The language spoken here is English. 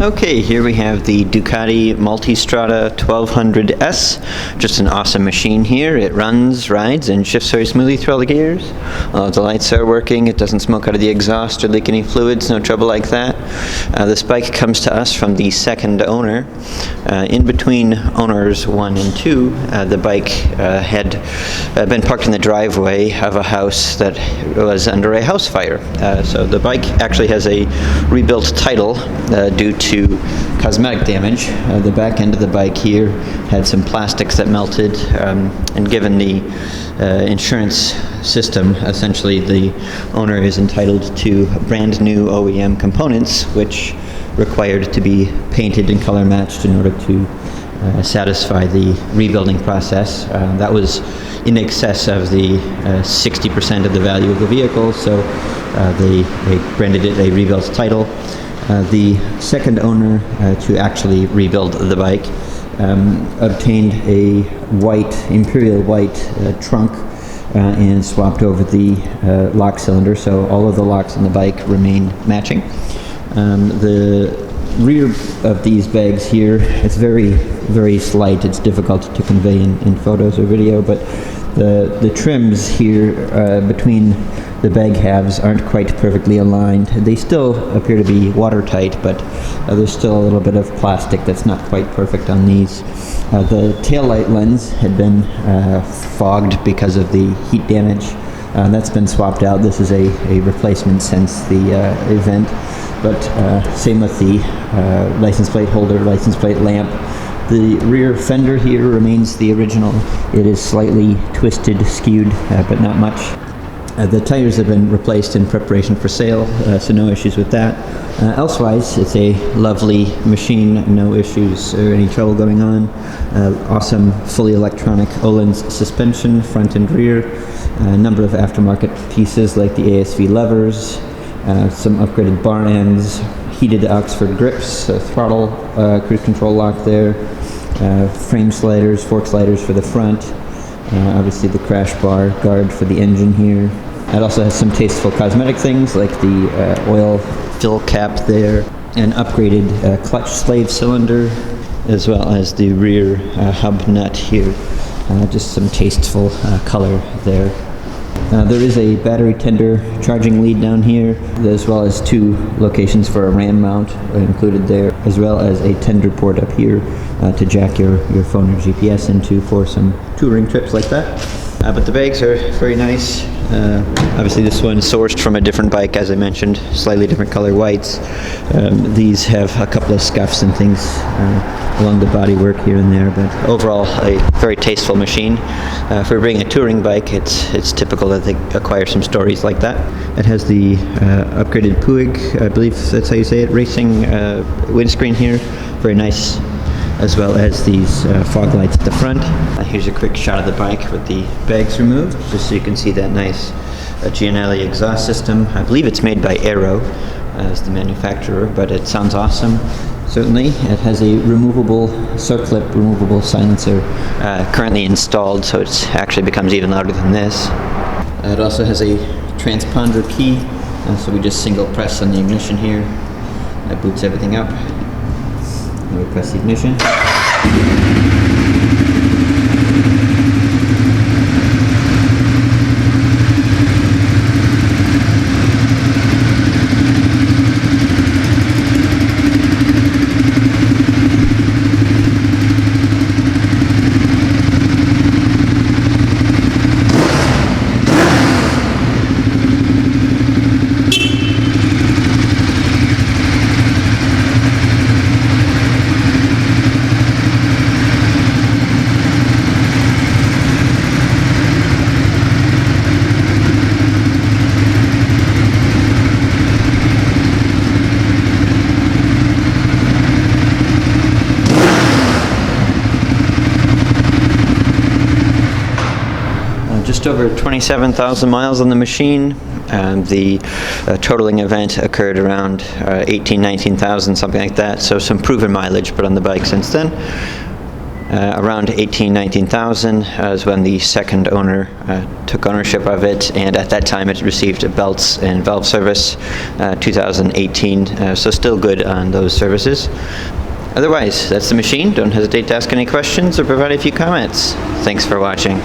Okay, here we have the Ducati Multistrada 1200S. Just an awesome machine here. It runs, rides, and shifts very smoothly through all the gears. The lights are working. It doesn't smoke out of the exhaust or leak any fluids. No trouble like that. This bike comes to us from the second owner. In between owners 1 and 2, the bike had been parked in the driveway of a house that was under a house fire. So the bike actually has a rebuilt title due to cosmetic damage. The back end of the bike here had some plastics that melted, and given the insurance system, essentially the owner is entitled to brand new OEM components, which required to be painted and color matched in order to satisfy the rebuilding process. That was in excess of the 60% of the value of the vehicle, so they branded it a rebuilt title. The second owner to actually rebuild the bike obtained a imperial white trunk and swapped over the lock cylinder, so all of the locks on the bike remain matching. The rear of these bags here, it's very, very slight. It's difficult to convey in photos or video, but the trims here between the bag halves aren't quite perfectly aligned. They still appear to be watertight, but there's still a little bit of plastic that's not quite perfect on these. The taillight lens had been fogged because of the heat damage. That's been swapped out. This is a replacement since the event, but same with the license plate holder, license plate lamp. The rear fender here remains the original. It is slightly twisted, skewed, but not much. The tires have been replaced in preparation for sale, so no issues with that. Elsewise, it's a lovely machine, no issues or any trouble going on. Awesome fully electronic Öhlins suspension, front and rear. A number of aftermarket pieces like the ASV levers, some upgraded bar ends, heated Oxford grips, throttle, cruise control lock there, frame sliders, fork sliders for the front, obviously the crash bar guard for the engine here. It also has some tasteful cosmetic things like the oil fill cap there, an upgraded clutch slave cylinder, as well as the rear hub nut here. Just some tasteful color there. There is a battery tender charging lead down here, as well as 2 locations for a RAM mount included there, as well as a tender port up here to jack your phone or GPS into for some touring trips like that. But the bags are very nice. Obviously this one sourced from a different bike, as I mentioned, slightly different color whites. These have a couple of scuffs and things along the bodywork here and there, but overall a very tasteful machine. For being a touring bike, it's typical that they acquire some stories like that. It has the upgraded Puig, I believe that's how you say it, racing windscreen here. Very nice, as well as these fog lights at the front. Here's a quick shot of the bike with the bags removed, just so you can see that nice Gianelli exhaust system. I believe it's made by Aero as the manufacturer, but it sounds awesome. Certainly. It has a removable circlip, removable silencer currently installed, so it actually becomes even louder than this. It also has a transponder key, so we just single press on the ignition here. That boots everything up. We press the ignition. Just over 27,000 miles on the machine. The totaling event occurred around 19,000, something like that, so some proven mileage put on the bike since then. Around 19,000 is when the second owner took ownership of it, and at that time it received a belts and valve service. 2018, so still good on those services. Otherwise, that's the machine. Don't hesitate to ask any questions or provide a few comments. Thanks for watching.